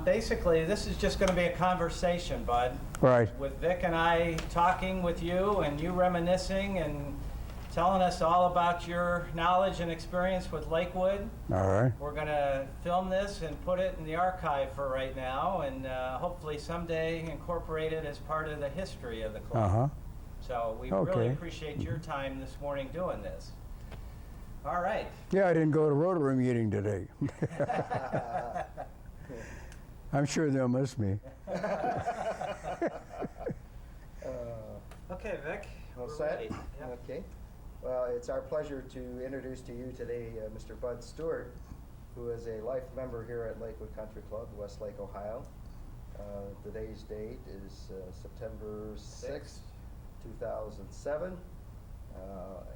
Basically, this is just going to be a conversation, Bud. Right. With Vic and I talking with you and you reminiscing and telling us all about your knowledge and experience with Lakewood. All right. We're going to film this and put it in the archive for right now and hopefully someday incorporate it as part of the history of the club. Uh-huh. So we really appreciate your time this morning doing this. All right. Yeah, I didn't go to Rotary meeting today. I'm sure they'll miss me. Okay, Vic. All we're set? ready. Yep. Okay. Well, it's our pleasure to introduce to you today Mr. Bud Stewart, who is a life member here at Lakewood Country Club, Westlake, Ohio. Today's date is September 6th, 2007.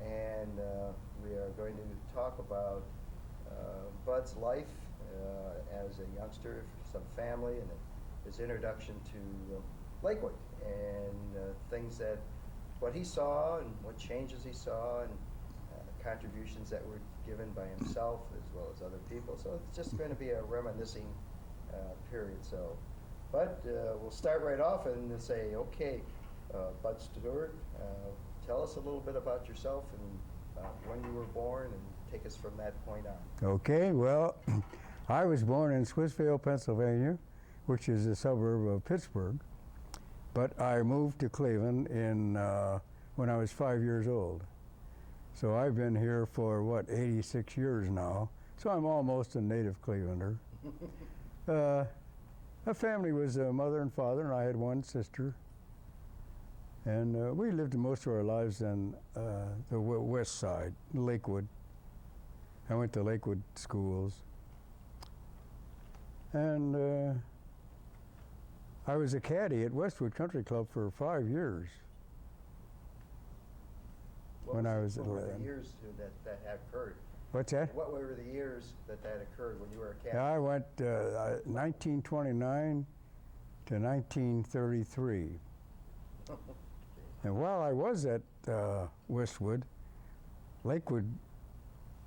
And we are going to talk about Bud's life as a youngster, some family, and his introduction to Lakewood, and things that, what he saw and what changes he saw, and contributions that were given by himself as well as other people. So it's just going to be a reminiscing period. So, but we'll start right off and say, okay, Bud Stewart, tell us a little bit about yourself and when you were born, and take us from that point on. Okay, well, I was born in Swissvale, Pennsylvania, which is a suburb of Pittsburgh, but I moved to Cleveland when I was 5 years old. So I've been here for, 86 years now, so I'm almost a native Clevelander. My family was a mother and father, and I had one sister. And we lived most of our lives on the west side, Lakewood. I went to Lakewood schools. And I was a caddy at Westwood Country Club for 5 years. When I was 11. What were the years that occurred? What's that? What were the years that occurred when you were a caddy? I went 1929 to 1933. And while I was at Westwood, Lakewood,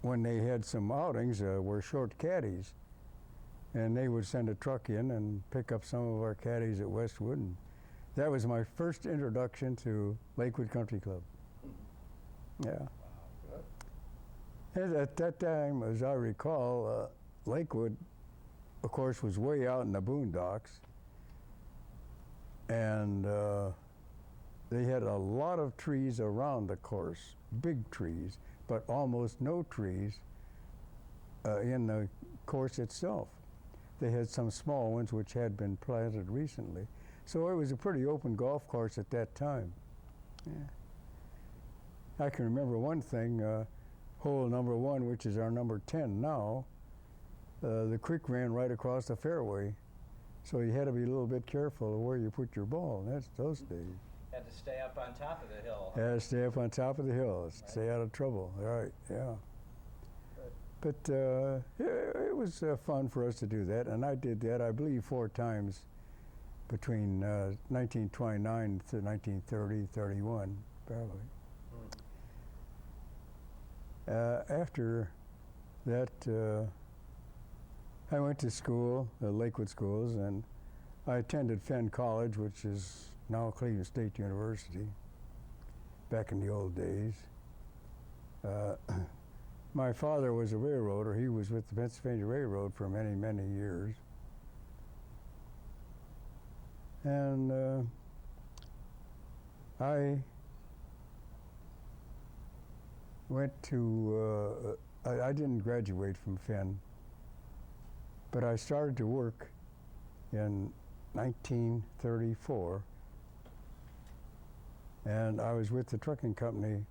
when they had some outings, were short caddies. And they would send a truck in and pick up some of our caddies at Westwood. And that was my first introduction to Lakewood Country Club. Yeah. Wow, And at that time, as I recall, Lakewood, of course, was way out in the boondocks. And they had a lot of trees around the course, big trees, but almost no trees in the course itself. They had some small ones which had been planted recently. So it was a pretty open golf course at that time. Yeah. I can remember one thing, hole number 1, which is our number 10 now, the creek ran right across the fairway. So you had to be a little bit careful of where you put your ball. That's those days. Had to stay up on top of the hill. Had to stay up on top of the hill, stay out of trouble. Right, yeah. But it was fun for us to do that, and I did that, I believe, 4 times between 1929 to 1930, 31, probably. After that, I went to school, the Lakewood schools, and I attended Fenn College, which is now Cleveland State University, back in the old days. My father was a railroader. He was with the Pennsylvania Railroad for many, many years. And I went to, I didn't graduate from Fenn, but I started to work in 1934, and I was with the trucking company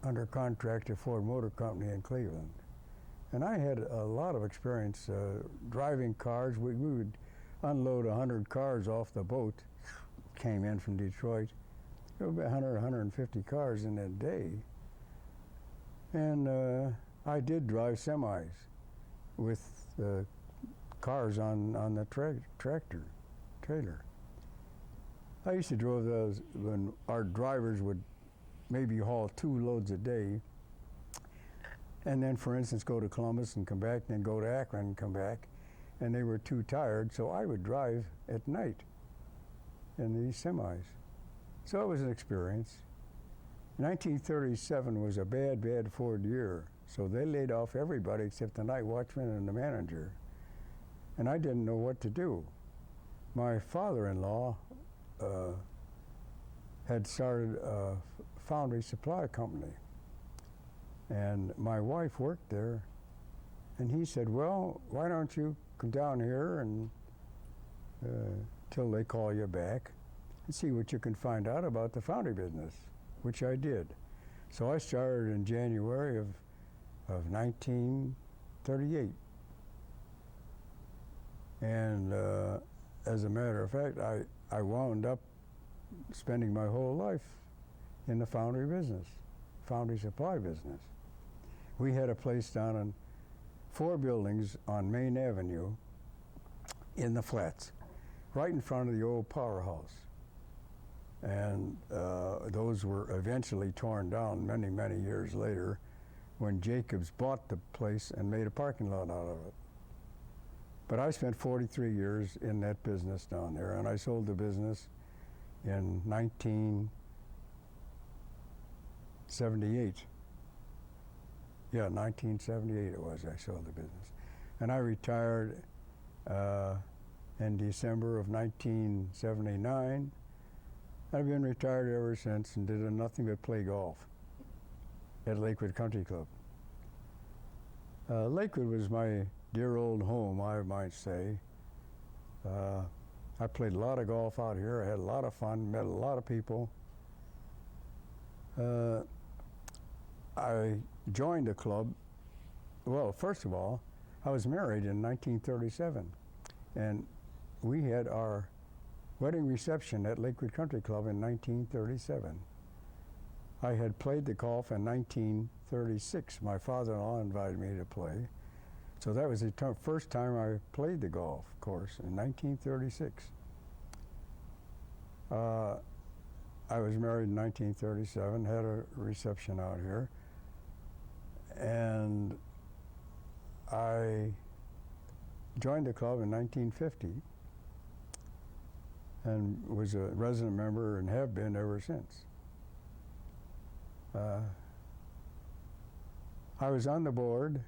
under contract to Ford Motor Company in Cleveland. And I had a lot of experience driving cars. We would unload 100 cars off the boat, came in from Detroit. There were 100, 150 cars in a day. And I did drive semis with cars on the trailer. I used to drive those when our drivers would maybe haul 2 loads a day, and then, for instance, go to Columbus and come back, then go to Akron and come back. and they were too tired, so I would drive at night in these semis. So it was an experience. 1937 was a bad, bad Ford year, so they laid off everybody except the night watchman and the manager, and I didn't know what to do. My father-in-law had started a foundry supply company, and my wife worked there, and he said, well, why don't you come down here and till they call you back and see what you can find out about the foundry business, which I did. So I started in January of 1938. And as a matter of fact, I wound up spending my whole life in the foundry business, foundry supply business. We had a place down in 4 buildings on Main Avenue in the flats, right in front of the old powerhouse. And those were eventually torn down many, many years later when Jacobs bought the place and made a parking lot out of it. But I spent 43 years in that business down there, and I sold the business in 1978. Yeah, 1978 it was I sold the business. And I retired in December of 1979. I've been retired ever since and did nothing but play golf at Lakewood Country Club. Lakewood was my dear old home, I might say. I played a lot of golf out here. I had a lot of fun, met a lot of people. I joined the club. Well, first of all, I was married in 1937, and we had our wedding reception at Lakewood Country Club in 1937. I had played the golf in 1936. My father-in-law invited me to play. So that was the first time I played the golf course in 1936. I was married in 1937, had a reception out here, and I joined the club in 1950 and was a resident member and have been ever since. I was on the board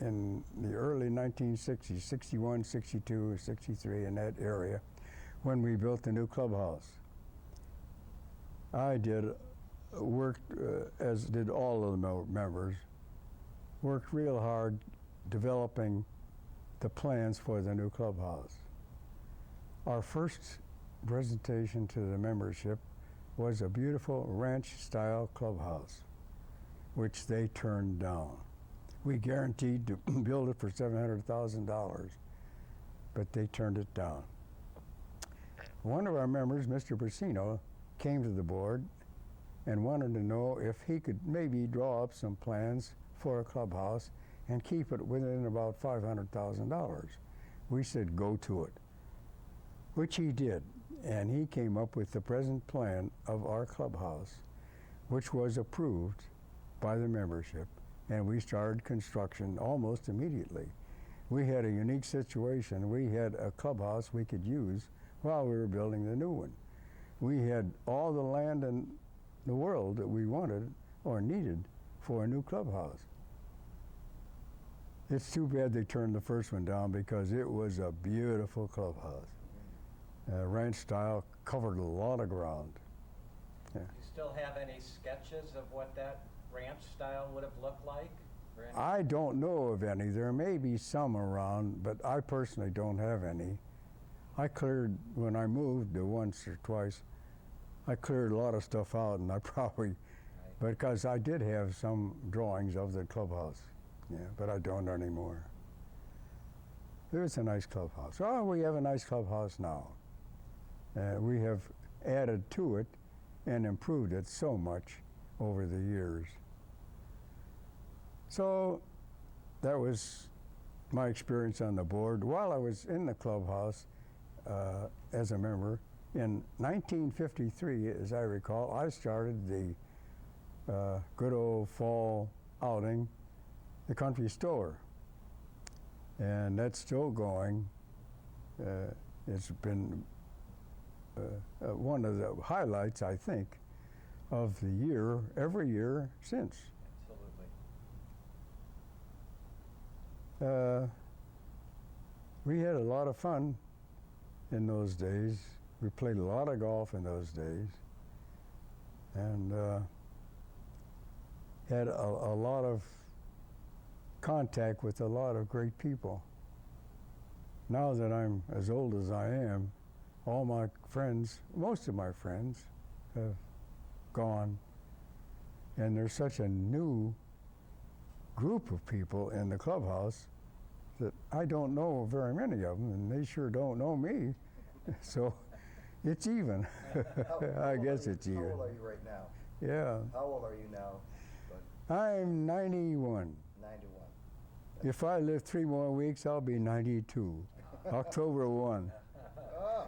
in the early 1960s, 61, 62, 63, in that area, when we built the new clubhouse. I worked, as did all of the members, worked real hard developing the plans for the new clubhouse. Our first presentation to the membership was a beautiful ranch-style clubhouse, which they turned down. We guaranteed to build it for $700,000, but they turned it down. One of our members, Mr. Brasino, came to the board and wanted to know if he could maybe draw up some plans for a clubhouse and keep it within about $500,000. We said, go to it, which he did. And he came up with the present plan of our clubhouse, which was approved by the membership, and we started construction almost immediately. We had a unique situation. We had a clubhouse we could use while we were building the new one. We had all the land in the world that we wanted or needed for a new clubhouse. It's too bad they turned the first one down because it was a beautiful clubhouse. Ranch style, covered a lot of ground. Yeah. Do you still have any sketches of what that ranch style would have looked like? I don't know of any. There may be some around, but I personally don't have any. I cleared, when I moved once or twice, I cleared a lot of stuff out, and I probably, because I did have some drawings of the clubhouse, yeah, but I don't anymore. It was a nice clubhouse. Oh, we have a nice clubhouse now. We have added to it and improved it so much over the years. So that was my experience on the board. While I was in the clubhouse as a member, in 1953, as I recall, I started the good old fall outing, the country store. and that's still going. It's been one of the highlights, I think, of the year, every year since. Absolutely. We had a lot of fun in those days. We played a lot of golf in those days, and had a lot of contact with a lot of great people. Now that I'm as old as I am, all my friends, most of my friends, have gone, and there's such a new group of people in the clubhouse that I don't know very many of them, and they sure don't know me. So it's even. I guess it's even. How old are you right now? Yeah. How old are you now? I'm 91. 91. If I live 3 more weeks, I'll be 92. October 1. Oh,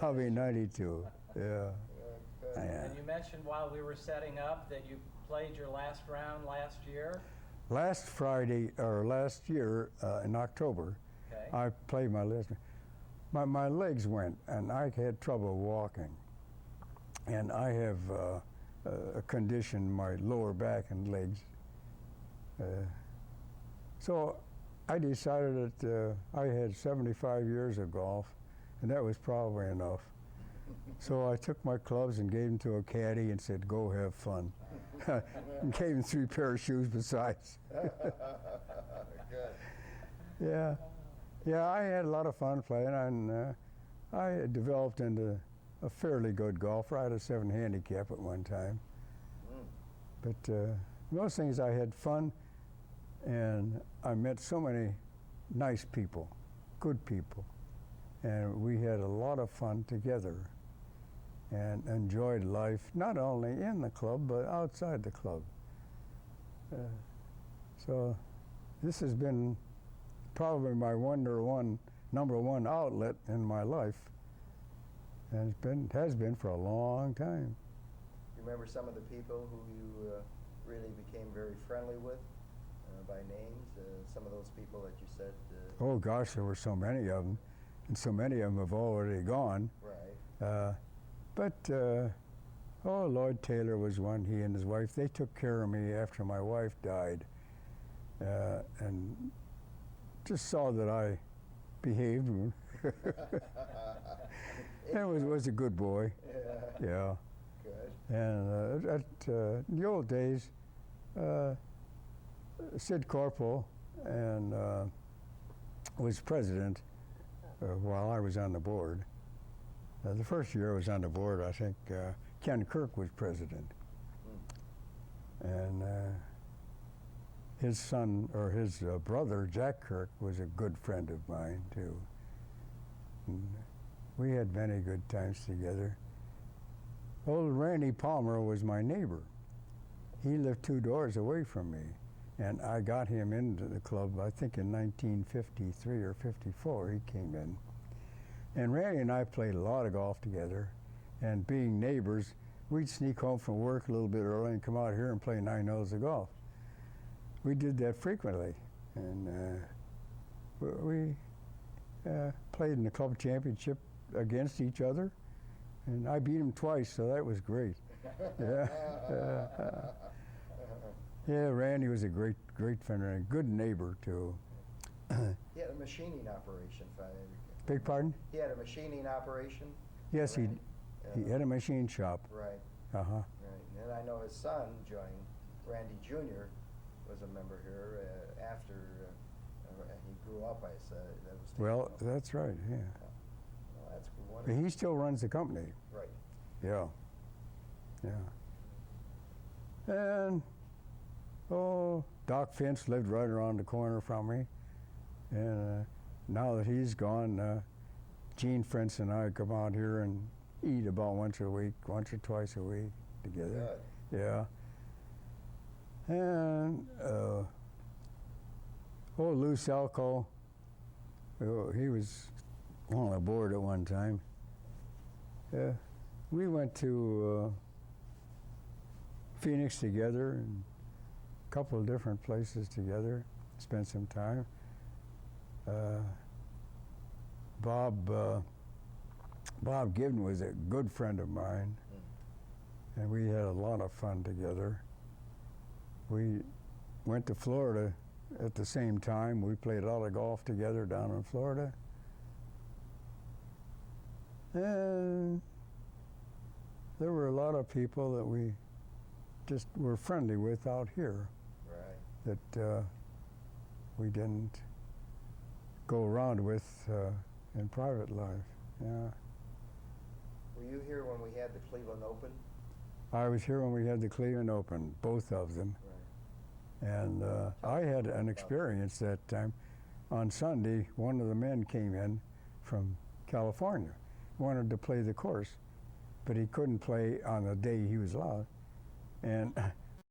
I'll be 92. Yeah. good. Yeah. And you mentioned while we were setting up that you played your last round last year. Last Friday, or last year in October, Okay. I played my last. My legs went, and I had trouble walking. And I have a condition in my lower back and legs. So I decided that I had 75 years of golf, and that was probably enough. So I took my clubs and gave them to a caddy and said, "Go have fun." And gave him 3 pair of shoes besides. Good. Yeah, yeah, I had a lot of fun playing, and I developed into a fairly good golfer. I had a 7 handicap at one time. But most things I had fun, and I met so many nice people, good people, and we had a lot of fun together and enjoyed life, not only in the club, but outside the club. So this has been probably my number one outlet in my life, and has been for a long time. You remember some of the people who you really became very friendly with by names? Some of those people that you said. Oh gosh, there were so many of them, and so many of them have already gone. Right. But Lloyd Taylor was one. He and his wife, they took care of me after my wife died, and just saw that I behaved. And was a good boy. Yeah. Yeah. Good. And at the old days, Sid Corporal and was president while I was on the board. The first year I was on the board, I think Ken Kirk was president. And his son, or his brother, Jack Kirk, was a good friend of mine, too. And we had many good times together. Old Randy Palmer was my neighbor. He lived 2 doors away from me, and I got him into the club, I think in 1953 or 54 he came in. And Randy and I played a lot of golf together, and being neighbors, we'd sneak home from work a little bit early and come out here and play 9 holes of golf. We did that frequently, and we played in the club championship against each other, and I beat him twice, so that was great. Yeah, yeah. Randy was a great friend and a good neighbor too. He had a machining operation. Beg pardon? He had a machining operation. Yes, Randy? he had a machine shop. Right. Uh-huh. Right. And I know his son joined. Randy Jr. was a member here after he grew up. I said that was. Well, that's right. Yeah. Well, that's But wonderful. he still runs the company. Right. Yeah. Yeah. And Doc Finch lived right around the corner from me, and now that he's gone, Gene French and I come out here and eat about once or twice a week together. Good. Yeah. And Lou Salco, he was on the board at one time. We went to Phoenix together and a couple of different places together, spent some time. Bob Given was a good friend of mine, and we had a lot of fun together. We went to Florida at the same time. We played a lot of golf together down in Florida. And there were a lot of people that we just were friendly with out here Right. that we didn't go around with in private life. Yeah. Were you here when we had the Cleveland Open? I was here when we had the Cleveland Open, both of them. Right. And I had an experience that time. On Sunday, one of the men came in from California, wanted to play the course, but he couldn't play on the day he was allowed. And